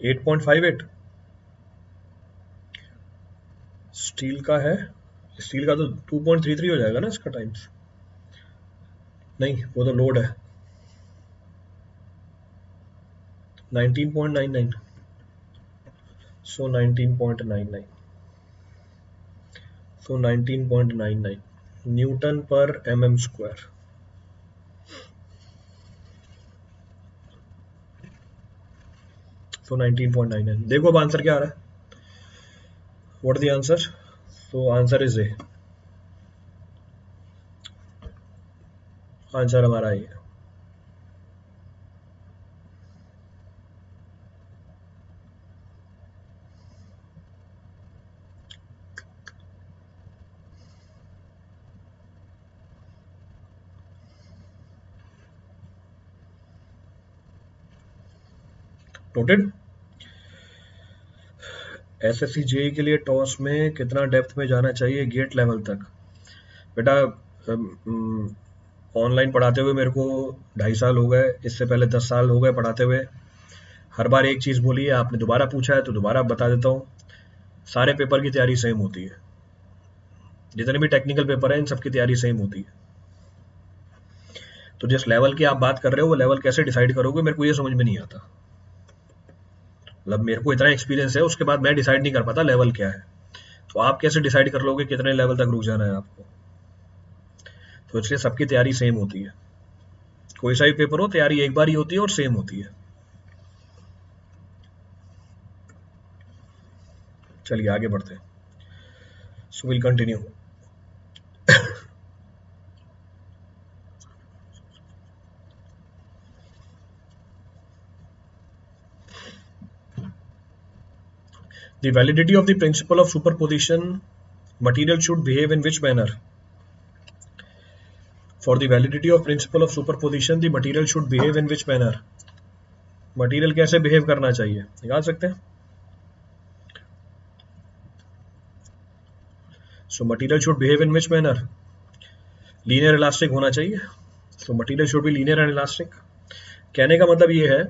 $8.58 steel का है। स्टील का तो 2.33 हो जाएगा ना इसका टाइम्स, नहीं वो तो लोड है 19.99, सो 19.99, सो 19.99 न्यूटन पर mm²। सो 19.99। देखो अब आंसर क्या आ रहा है, what the answer? So answer is a, answer हमारा ये। नोटेड। एसएससी जेई के लिए टॉस में कितना डेप्थ में जाना चाहिए गेट लेवल तक? बेटा ऑनलाइन पढ़ाते हुए मेरे को 2.5 साल हो गए, इससे पहले 10 साल हो गए पढ़ाते हुए। हर बार एक चीज़ बोली है, आपने दोबारा पूछा है तो दोबारा बता देता हूँ, सारे पेपर की तैयारी सेम होती है। जितने भी टेक्निकल पेपर हैं इन सबकी तैयारी सेम होती है। तो जिस लेवल की आप बात कर रहे हो वो लेवल कैसे डिसाइड करोगे, मेरे को ये समझ में नहीं आता। मतलब मेरे को इतना एक्सपीरियंस है, उसके बाद मैं डिसाइड नहीं कर पाता लेवल क्या है, तो आप कैसे डिसाइड कर लोगे कितने लेवल तक रुक जाना है आपको? तो इसलिए सबकी तैयारी सेम होती है। कोई सा भी पेपर हो तैयारी एक बार ही होती है और सेम होती है। चलिए आगे बढ़ते हैं। So will continue. The validity of the principle of superposition, material should behave in which manner? For the validity of principle of superposition, the material should behave in which manner? Material कैसे behave करना चाहिए, निकाल सकते हैं। So material should behave in which manner? Linear elastic होना चाहिए। So material should be linear and elastic. कहने का मतलब ये है,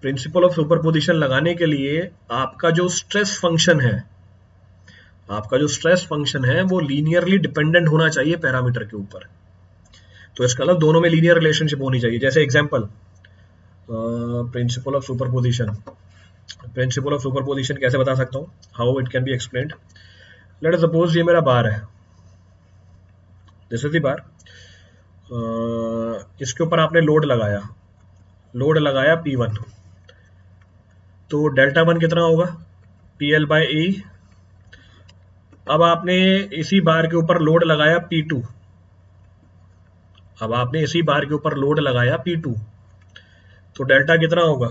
प्रिंसिपल ऑफ सुपरपोजिशन लगाने के लिए आपका जो स्ट्रेस फंक्शन है, वो लीनियरली डिपेंडेंट होना चाहिए पैरामीटर के ऊपर। तो इसका मतलब दोनों में लीनियर रिलेशनशिप होनी चाहिए। जैसे एग्जांपल, प्रिंसिपल ऑफ सुपरपोजिशन कैसे बता सकता हूँ, how it can be explained. Let us suppose ये मेरा बार है, दिस इज द बार। इसके ऊपर आपने लोड लगाया P1, तो डेल्टा 1 कितना होगा? PL बाय ए। अब आपने इसी बार के ऊपर लोड लगाया P2। अब आपने इसी बार के ऊपर लोड लगाया P2, तो डेल्टा कितना होगा?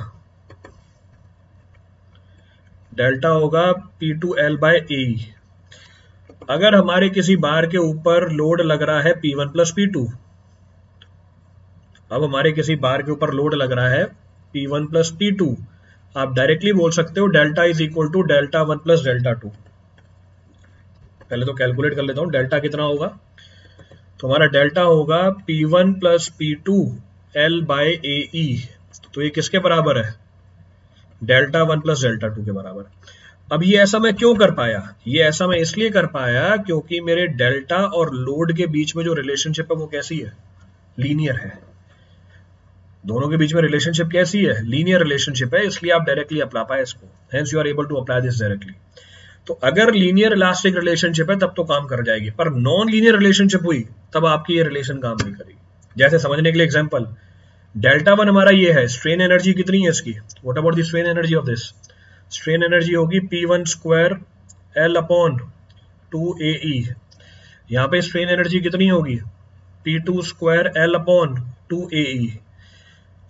डेल्टा होगा P2L बाय ए। अगर हमारे किसी बार के ऊपर लोड लग रहा है P1 प्लस P2, अब हमारे किसी बार के ऊपर लोड लग रहा है P1 प्लस P2, आप डायरेक्टली बोल सकते हो delta is equal to delta 1 plus delta 2। पहले तो कैलकुलेट कर लेता हूं डेल्टा कितना होगा। तो हमारा डेल्टा होगा P1 plus P2 L by A E. तो ये किसके बराबर है? डेल्टा 1 प्लस डेल्टा 2 के बराबर। अब ये ऐसा मैं क्यों कर पाया? ये ऐसा मैं इसलिए कर पाया क्योंकि मेरे डेल्टा और लोड के बीच में जो रिलेशनशिप है वो कैसी है? लीनियर है। दोनों के बीच में रिलेशनशिप कैसी है? लीनियर रिलेशनशिप है, इसलिए आप डायरेक्टली अप्लाई पाए इसको। Hence you are able to apply this directly. तो अगर लीनियर इलास्टिक रिलेशनशिप है तब तो काम कर जाएगी, पर नॉन लीनियर रिलेशनशिप हुई तब आपकी ये रिलेशन काम नहीं करेगी। जैसे समझने के लिए एग्जांपल, डेल्टा 1 हमारा ये है, स्ट्रेन एनर्जी कितनी है इसकी? What about the strain energy of this? Strain energy होगी P1 square L upon 2AE। यहाँ पे स्ट्रेन एनर्जी कितनी होगी? P2 square L upon 2AE।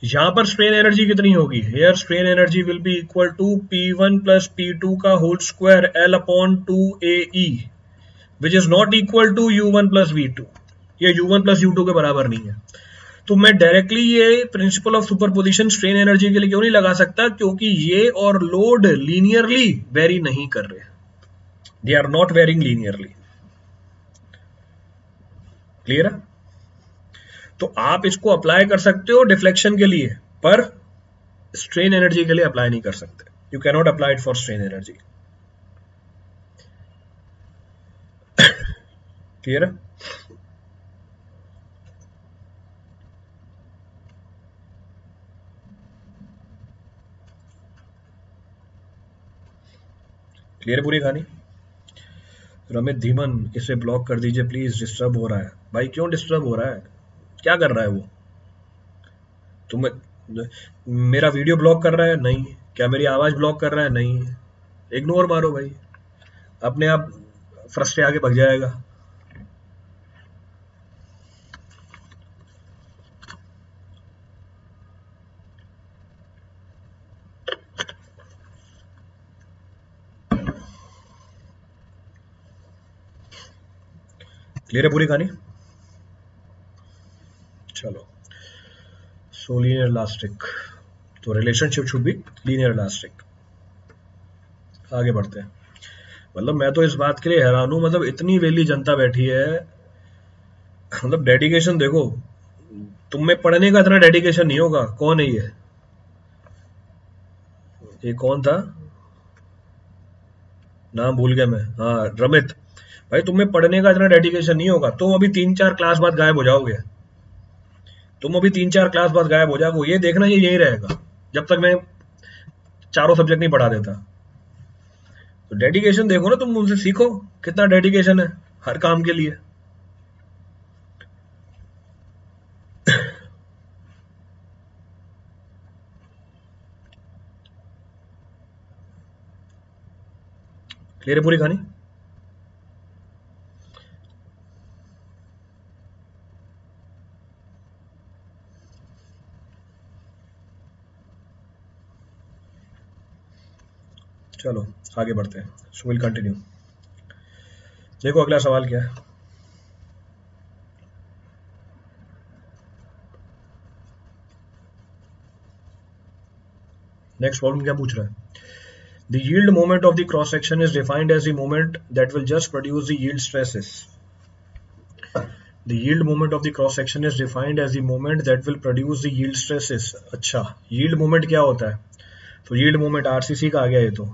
यहाँ पर स्ट्रेन एनर्जी कितनी होगी? Here strain energy will be equal to P1 plus P2 का whole square L upon 2AE, which is not equal to U1 plus V2। ये U1 plus U2 के बराबर नहीं है। तो मैं डायरेक्टली ये principle of superposition strain energy के लिए क्यों नहीं लगा सकता? क्योंकि ये और लोड लीनियरली वेरी नहीं कर रहे, they are not varying linearly. Clear है? तो आप इसको अप्लाई कर सकते हो डिफ्लेक्शन के लिए, पर स्ट्रेन एनर्जी के लिए अप्लाई नहीं कर सकते। You can not apply it for strain energy. Clear है? क्लियर पूरी कहानी? रमित धीमन, इसे ब्लॉक कर दीजिए प्लीज, डिस्टर्ब हो रहा है। भाई क्यों डिस्टर्ब हो रहा है? क्या कर रहा है वो? तुम्हें मेरा वीडियो ब्लॉक कर रहा है? नहीं। क्या मेरी आवाज ब्लॉक कर रहा है? नहीं। इग्नोर मारो भाई, अपने आप फ्रस्ट्रेट आगे भग जाएगा। क्लियर है पूरी कहानी? चलो, सो लीनियर इलास्टिक, तो relationship should be linear elastic. आगे बढ़ते हैं। मतलब मैं तो इस बात के लिए हैरान हूं, मतलब इतनी वेली जनता बैठी है, मतलब डेडिकेशन देखो। तुम में पढ़ने का इतना डेडिकेशन नहीं होगा। कौन है ये कौन था? नाम भूल गया मैं। हाँ, रमित। भाई तुम्हें पढ़ने का इतना डेडिकेशन नहीं होगा, तुम अभी 3-4 क्लास बाद गायब हो जाओगे। तुम अभी 3-4 क्लास बाद गायब हो जाओगे। ये देखना, ये यही रहेगा जब तक मैं चारों सब्जेक्ट नहीं पढ़ा देता। तो डेडिकेशन देखो ना, तुम उनसे सीखो कितना डेडिकेशन है हर काम के लिए। क्लियर है पूरी कहानी? चलो आगे बढ़ते हैं। So will continue. देखो अगला सवाल क्या है। नेक्स्ट प्रॉब्लम क्या पूछ रहा है? The yield moment of the cross section is defined as the moment that will just produce the yield stresses. The yield moment of the cross section is defined as the moment that will produce the yield stresses. अच्छा, yield moment क्या होता है? तो yield moment RCC का आ गया ये तो।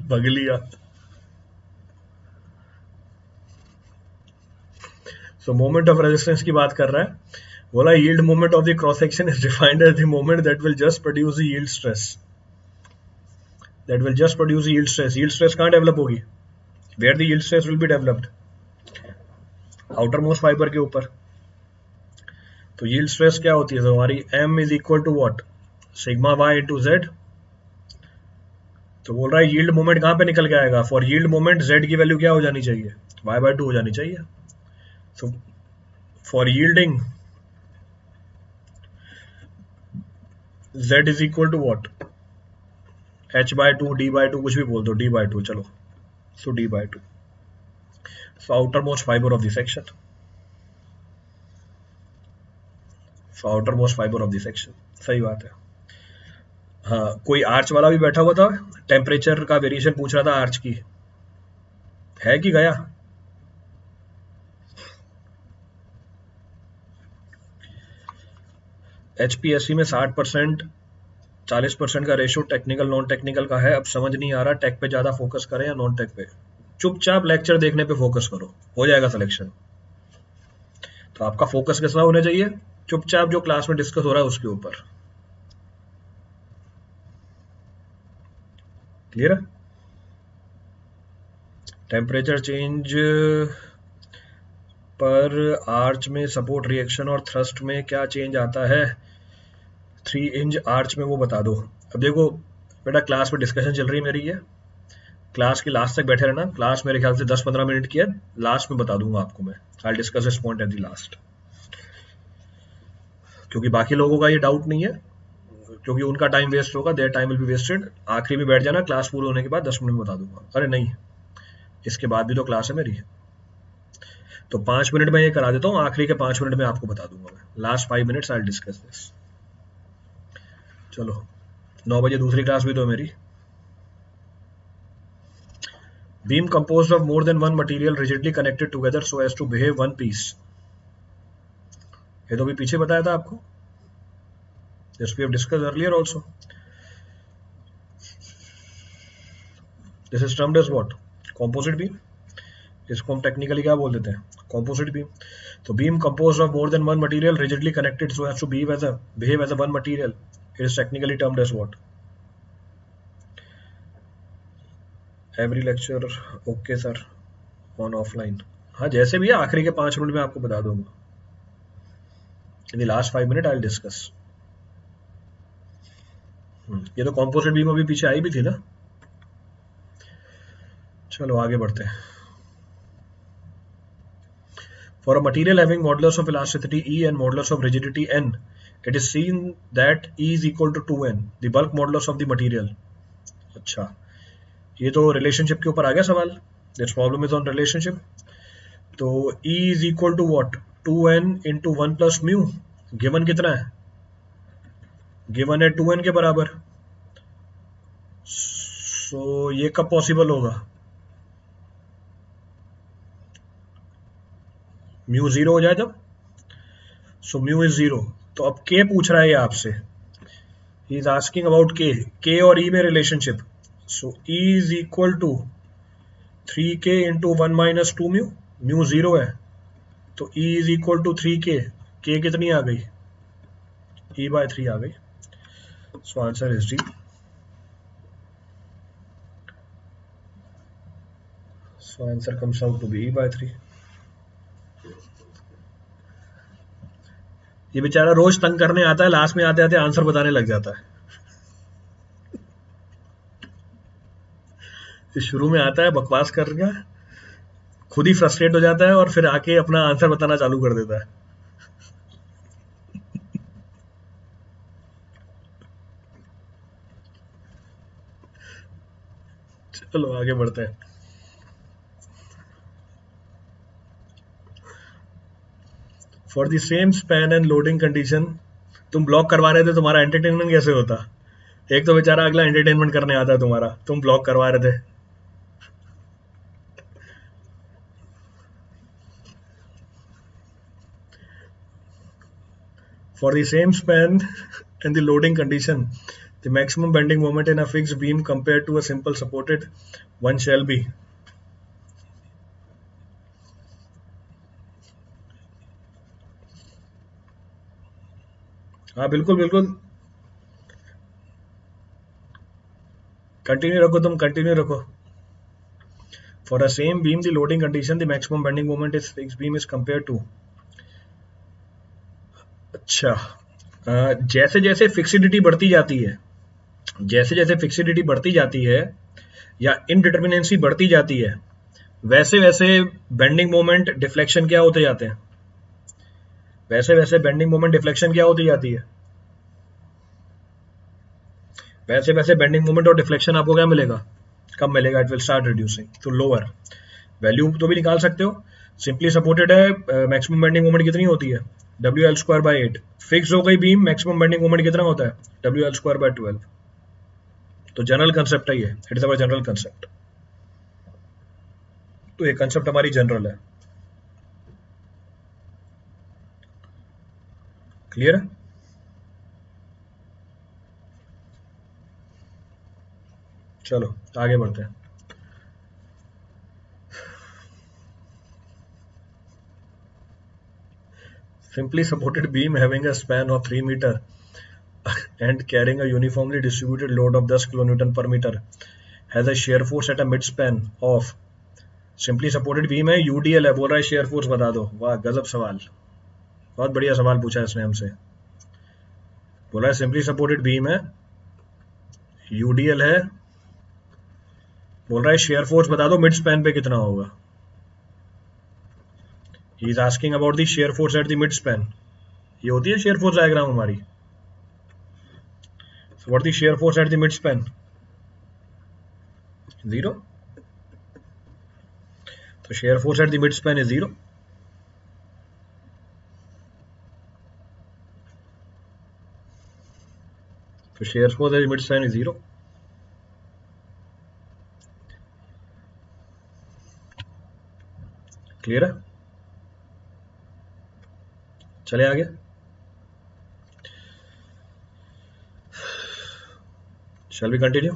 बगलिया। So moment of resistance की बात कर रहा है। बोला yield moment of the cross section is defined as the moment that will just produce the yield stress. That will just produce the yield stress. Yield stress कहाँ develop होगी? Where the yield stress will be developed? Outermost fiber के ऊपर। तो yield stress क्या होती है, तो हमारी m is equal to what, sigma y into जेड। तो बोल रहा है यील्ड मोमेंट कहाँ पे निकल के आएगा, फॉर यील्ड मोमेंट z की वैल्यू क्या हो जानी चाहिए, y/2 हो जानी चाहिए। So for yielding z is equal to what, h/2 d/2 कुछ भी बोल दो, d/2 चलो, so d/2, so outer most fibre of the section, so outer most fibre of the section, सही बात है। हाँ, कोई आर्च वाला भी बैठा हुआ था, टेम्परेचर का वेरिएशन पूछ रहा था आर्च की, है कि गया? HPSC में 60% 40% का रेशियो टेक्निकल नॉन टेक्निकल का है। अब समझ नहीं आ रहा टेक पे ज्यादा फोकस करें या नॉन टेक पे, चुपचाप लेक्चर देखने पे फोकस करो, हो जाएगा सिलेक्शन। तो आपका फोकस कैसा होना चाहिए, चुपचाप जो क्लास में डिस्कस हो रहा है उसके ऊपर, क्लियर है? टेम्परेचर चेंज पर आर्च में सपोर्ट रिएक्शन और थ्रस्ट में क्या चेंज आता है 3 इंच आर्च में, वो बता दो। अब देखो बेटा, क्लास में डिस्कशन चल रही है मेरी, ये क्लास के लास्ट तक बैठे रहना, क्लास मेरे ख्याल से 10-15 मिनट की है, लास्ट में बता दूंगा आपको मैं, I discuss this point at the last, क्योंकि बाकी लोगों का ये डाउट नहीं है, क्योंकि उनका टाइम वेस्ट होगा, their time will be wasted. आखिरी में बैठ जाना, क्लास पूरी होने के बाद 10 मिनट में बता दूंगा। अरे नहीं, इसके बाद भी तो क्लास है मेरी, तो 5 मिनट में ये करा देता हूँ, आखिरी के 5 मिनट में आपको बता दूंगा मैं, last 5 minutes I discuss this. चलो 9 बजे दूसरी क्लास भी तो मेरी। Beam composed of more than one material rigidly connected together so as to behave one piece, ये तो भी पीछे बताया था आपको, this we have discussed earlier also, this is termed as what, composite beam, इसको हम टेक्निकली क्या बोल देते हैं, composite beam। तो beam composed of more than one material rigidly connected so as to behave as a one material, it is technically termed as what, every lecture okay sir on offline, हाँ जैसे भी है, आखिरी के 5 minute में आपको बता दूंगा, in the last 5 minute I will discuss. ये तो कॉम्पोजिट बीम अभी पीछे आई भी थी ना। चलो आगे बढ़ते हैं। For a material having modulus of elasticity E and modulus of rigidity N, it is seen that E is equal to 2N, the bulk modulus of the material। अच्छा, ये तो रिलेशनशिप के ऊपर आ गया सवाल, this problem is on relationship. तो E is equal to what, 2N into 1 plus mu, given कितना है, गिवन है 2N के बराबर। सो ये कब पॉसिबल होगा, म्यू 0 हो जाए जब, सो म्यू इज 0। तो अब K पूछ रहा है ये आपसे, he is asking about K और E में relationship. So E is equal to 3K into 1 minus 2 mu, mu 0 है, तो E is equal to 3K, K कितनी आ गई, E/3 आ गई। So answer is D. So answer comes out to be E/3। ये बेचारा रोज तंग करने आता है, लास्ट में आते आते आंसर बताने लग जाता है। शुरू में आता है बकवास करके, खुद ही फ्रस्ट्रेट हो जाता है और फिर आके अपना आंसर बताना चालू कर देता है। चलो आगे बढ़ते हैं। For the same span and loading condition, तुम ब्लॉक करवा रहे थे, तुम्हारा एंटरटेनमेंट कैसे होता, एक तो बेचारा अगला एंटरटेनमेंट करने आता है तुम्हारा, तुम ब्लॉक करवा रहे थे। For the same span and the loading condition, the maximum bending moment in a fixed beam compared to a simple supported one shall be। हाँ बिल्कुल बिल्कुल, कंटिन्यू रखो, तुम कंटिन्यू रखो। For a same beam, the loading condition, the maximum bending moment is fixed beam is compared to, अच्छा, जैसे जैसे फिक्सिडिटी बढ़ती जाती है, जैसे जैसे फिक्सिडिटी बढ़ती जाती है या इनडिटर्मिनेंसी बढ़ती जाती है, वैसे वैसे बेंडिंग मोमेंट डिफ्लेक्शन क्या होते जाते हैं, वैसे वैसे बेंडिंग मोमेंट डिफ्लेक्शन क्या होती जाती है, वैसे वैसे बेंडिंग मोमेंट और डिफ्लेक्शन आपको क्या मिलेगा, कब मिलेगा, it will start reducing to lower. Value तो भी निकाल सकते हो, सिंपली सपोर्टेड है, मैक्सिमम बेंडिंग मोमेंट कितनी होती है, W L square by 8, fix हो गई बीम, मैक्सिमम बेंडिंग मोमेंट कितना होता है, डब्ल्यू एल स्क्वायर बाई 12। तो जनरल कंसेप्ट है ये, it is our general concept. तो ये कंसेप्ट हमारी जनरल है, क्लियर है। चलो आगे बढ़ते हैं। Simply supported beam having a span of 3 meter and carrying a uniformly distributed load of 10 kilonewton per meter has a shear force at a midspan of, simply supported beam है, UDL है, बोल रहा है शेयर फोर्स बता दो। वाह गजब सवाल, बहुत बढ़िया सवाल पूछा है इसने हमसे। बोला है सिंपली सपोर्टेड बीम है, यूडीएल है, बोल रहा है शेयर फोर्स बता दो मिड स्पैन पे कितना होगा। ही is asking about the shear force at the mid span. ये होती है शेयर फोर्स डायग्राम हमारी। So what is the shear force at the mid span? 0. So shear force at the mid span is 0. So shear force at the mid span is 0. Clear है, चले आगे। Shall we continue?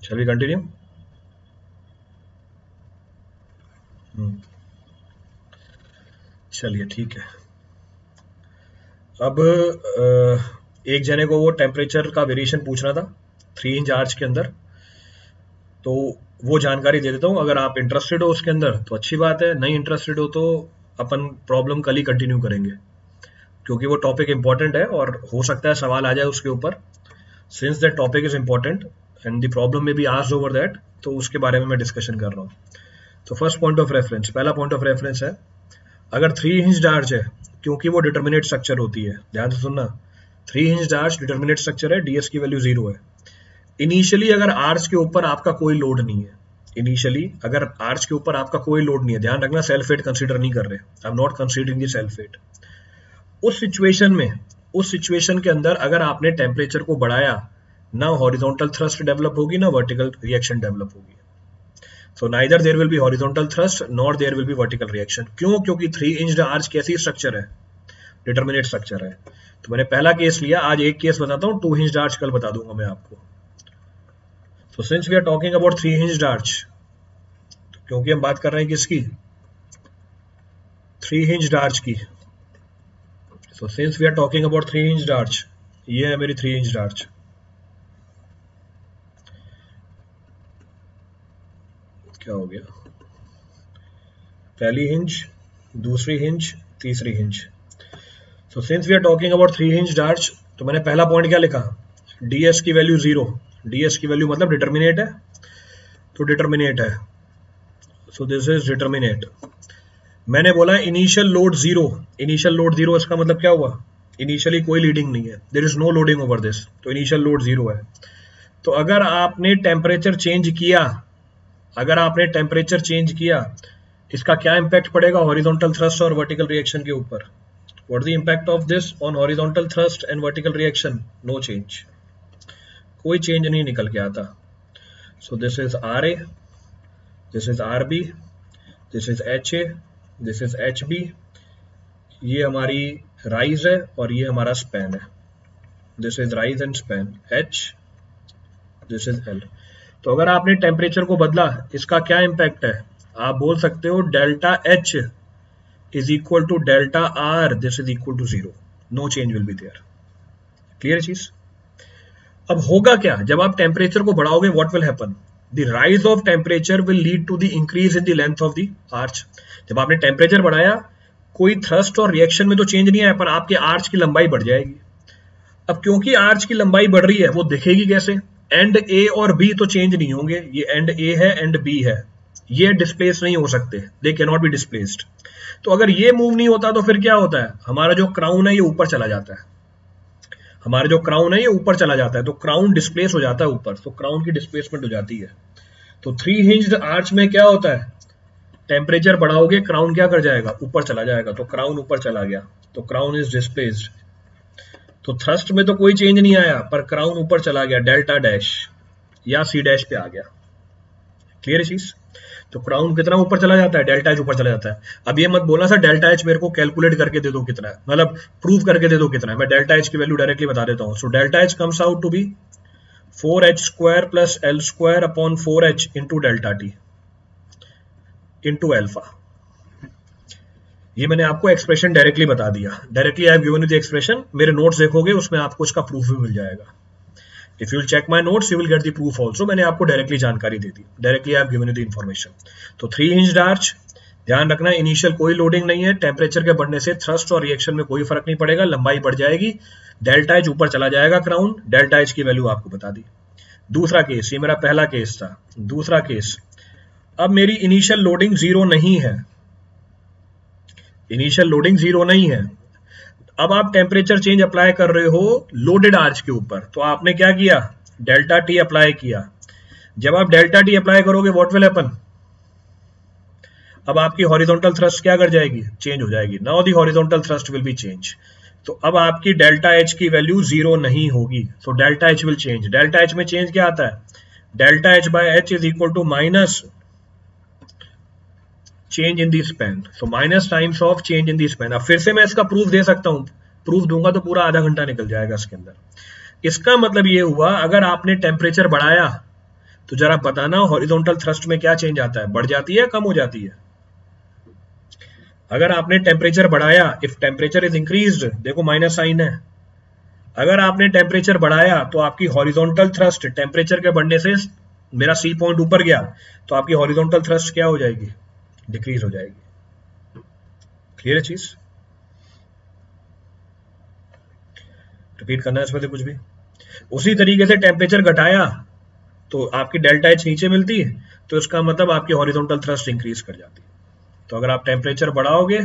Shall we continue? चलिए ठीक है। अब एक जने को वो टेम्परेचर का वेरिएशन पूछना था 3 इंच आर्च के अंदर, तो वो जानकारी दे देता हूँ। अगर आप इंटरेस्टेड हो उसके अंदर तो अच्छी बात है, नहीं इंटरेस्टेड हो तो अपन प्रॉब्लम कल ही कंटिन्यू करेंगे, क्योंकि वो टॉपिक इंपॉर्टेंट है और हो सकता है सवाल आ जाए उसके ऊपर। Since that topic is important and the problem में बी आस्क्ड ओवर दैट, तो उसके बारे में मैं डिस्कशन कर रहा हूँ। तो फर्स्ट पॉइंट ऑफ रेफरेंस, पहला पॉइंट ऑफ रेफरेंस है, अगर 3 हिंज आर्च है, क्योंकि वो डिटर्मिनेट स्ट्रक्चर होती है, ध्यान से सुनना, 3 हिंज आर्च डिटर्मिनेट स्ट्रक्चर है, डीएस की वैल्यू 0 है। इनिशियली अगर आर्च के ऊपर आपका कोई लोड नहीं है, इनिशियली अगर आर्च के ऊपर आपका कोई लोड नहीं है, ध्यान रखना सेल्फ वेट कंसीडर नहीं कर रहे, I am not considering the self weight. उस सिचुएशन में, उस सिचुएशन के अंदर अगर आपने टेम्परेचर को बढ़ाया, ना हॉरिजॉन्टल थ्रस्ट डेवलप होगी ना वर्टिकल रिएक्शन डेवलप होगी। So neither there will be horizontal thrust nor there will be vertical reaction. क्यों? क्योंकि 3 इंच आर्च कैसी स्ट्रक्चर है, डिटर्मिनेट स्ट्रक्चर है। तो मैंने पहला केस लिया, आज एक केस बताता हूँ 2 इंच आर्च, कल बता दूंगा मैं आपको। So since we are talking about 3 inch arch, क्योंकि हम बात कर रहे हैं किसकी, 3 इंच आर्च की। So since we are talking about 3 inch arch, ये है मेरी 3 इंच आर्च। क्या हो गया, पहली हिंज, दूसरी हिंज, तीसरी hinge. So since we are talking about 3 hinge arch, तो मैंने पहला पॉइंट क्या लिखा, डीएस की वैल्यू 0, डीएस की वैल्यू मतलब डिटर्मिनेट है, तो डिटर्मिनेट है, सो दिस इज डिटर्मिनेट। मैंने बोला इनिशियल लोड 0, इनिशियल लोड 0, इसका मतलब क्या हुआ, इनिशियली कोई लीडिंग नहीं है, there is no loading over this, तो इनिशियल लोड 0 है। तो अगर आपने टेम्परेचर चेंज किया, अगर आपने टेम्परेचर चेंज किया, इसका क्या इंपैक्ट पड़ेगा हॉरिजॉन्टल थ्रस्ट और वर्टिकल रिएक्शन के ऊपर। What is the impact of this on horizontal thrust and vertical reaction, no change, कोई चेंज नहीं निकल के आता। So this is R A, this is R B, this is H A, this is H B, ये हमारी rise है और ये हमारा स्पैन है, this is rise and span H, this is L. तो अगर आपने टेम्परेचर को बदला, इसका क्या इंपैक्ट है, आप बोल सकते हो delta H is equal to delta R, this is equal to 0, no change will be there. Clear चीज। अब होगा क्या जब आप टेम्परेचर को बढ़ाओगे, what will happen, the rise of temperature will lead to the increase in the length of the arch. जब आपने टेम्परेचर बढ़ाया, कोई थ्रस्ट और रिएक्शन में तो चेंज नहीं आया, पर आपके आर्च की लंबाई बढ़ जाएगी। अब क्योंकि आर्च की लंबाई बढ़ रही है, वो दिखेगी कैसे, एंड ए और बी तो चेंज नहीं होंगे, ये एंड ए है एंड बी है, ये डिस्प्लेस नहीं हो सकते, they can not be displaced. तो अगर ये मूव नहीं होता तो फिर क्या होता है, हमारा जो क्राउन है ये ऊपर चला जाता है, हमारा जो क्राउन है ये ऊपर चला जाता है, तो क्राउन डिस्प्लेस हो जाता है ऊपर, तो क्राउन की डिस्प्लेसमेंट हो जाती है। तो थ्री हिंज्ड आर्च में क्या होता है, टेम्परेचर बढ़ाओगे क्राउन क्या कर जाएगा, ऊपर चला जाएगा, तो क्राउन ऊपर चला गया, तो क्राउन इज डिस्प्लेस्ड। तो थ्रस्ट में तो कोई चेंज नहीं आया, पर क्राउन ऊपर चला गया, डेल्टा डैश या सी डैश पे आ गया। क्लियर है चीज। तो क्राउन कितना ऊपर चला जाता है, डेल्टा एच ऊपर चला जाता है। अब ये मत बोलना सर डेल्टा एच मेरे को कैलकुलेट करके दे दो कितना है, मतलब प्रूव करके दे दो कितना है, मैं डेल्टा एच की वैल्यू डायरेक्टली बता देता हूँ। So delta H comes out to be 4h² plus L² upon 4h into delta T into alpha. ये मैंने आपको एक्सप्रेशन डायरेक्टली बता दिया, directly I have given you the expression. मेरे नोट्स देखोगे उसमें आपको इसका प्रूफ भी मिल जाएगा। If you will check my notes you will get the proof also. मैंने आपको डायरेक्टली जानकारी दे दी, directly I have given you the information. तो थ्री हिंज्ड आर्च, ध्यान रखना इनिशियल कोई लोडिंग नहीं है, टेम्परेचर के बढ़ने से थ्रस्ट और रिएक्शन में कोई फर्क नहीं पड़ेगा, लंबाई बढ़ जाएगी, डेल्टा एच ऊपर चला जाएगा क्राउन, डेल्टा एच की वैल्यू आपको बता दी। दूसरा केस, ये मेरा पहला केस था। दूसरा केस, अब मेरी इनिशियल लोडिंग जीरो नहीं है, इनिशियल लोडिंग जीरो नहीं है, अब आप टेम्परेचर चेंज अप्लाई कर रहे हो लोडेड आर्च के ऊपर, तो आपने क्या किया, डेल्टा टी अप्लाई किया। जब आप डेल्टा टी अप्लाई करोगे व्हाट विल हैपन, अब आपकी हॉरिजॉन्टल थ्रस्ट क्या कर जाएगी, चेंज हो जाएगी। Now the horizontal thrust will be change, तो अब आपकी डेल्टा एच की वैल्यू जीरो नहीं होगी, so delta H will change. Delta H में चेंज क्या आता है, delta H by H is equal to minus change in the span, so minus times of change in the span. अब फिर से मैं इसका प्रूफ दे सकता हूं, प्रूफ दूंगा तो पूरा आधा घंटा निकल जाएगा इसके अंदर। इसका मतलब ये हुआ अगर आपने टेम्परेचर बढ़ाया तो जरा बताना हॉरिजॉन्टल थ्रस्ट में क्या चेंज आता है, बढ़ जाती है कम हो जाती है। अगर आपने टेम्परेचर बढ़ाया, इफ टेम्परेचर इज इंक्रीज्ड, देखो माइनस साइन है, अगर आपने टेम्परेचर बढ़ाया तो आपकी हॉरिजॉन्टल थ्रस्ट टेम्परेचर के बढ़ने से, मेरा सी पॉइंट ऊपर गया, तो आपकी हॉरिजॉन्टल थ्रस्ट क्या हो जाएगी, डिक्रीज हो जाएगी। क्लियर है चीज, रिपीट करना है इसमें से कुछ भी। उसी तरीके से टेम्परेचर घटाया तो आपकी डेल्टा एच नीचे मिलती है, तो इसका मतलब आपकी हॉरिजॉन्टल थ्रस्ट इंक्रीज कर जाती है। तो अगर आप टेम्परेचर बढ़ाओगे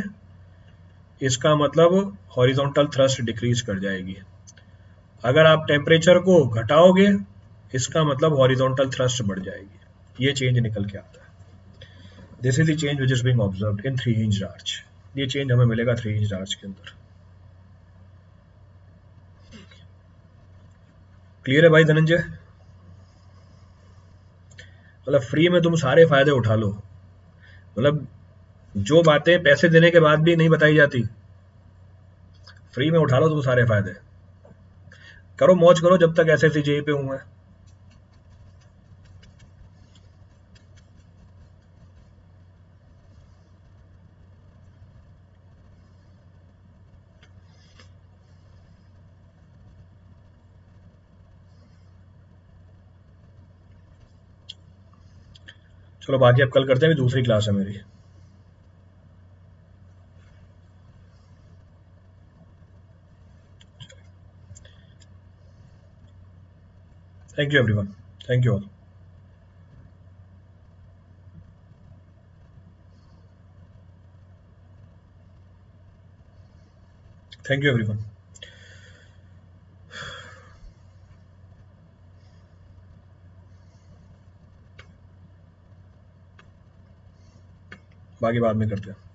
इसका मतलब हॉरिजॉन्टल थ्रस्ट डिक्रीज कर जाएगी, अगर आप टेम्परेचर को घटाओगे इसका मतलब हॉरिजॉन्टल थ्रस्ट बढ़ जाएगी। ये चेंज निकल के आता है। This is the change which is being observed in three hinged arch. ये चेंज हमें मिलेगा थ्री हिंज्ड आर्च के अंदर। क्लियर है भाई धनंजय, मतलब फ्री में तुम सारे फायदे उठा लो, मतलब जो बातें पैसे देने के बाद भी नहीं बताई जाती, फ्री में उठा लो तुम सारे फायदे। करो मौज करो जब तक एसएससी जेईई पे हूं मैं। चलो बाकी अब कल करते हैं, दूसरी क्लास है मेरी। Thank you everyone, thank you all. Thank you everyone. बाकी बाद में करते हैं।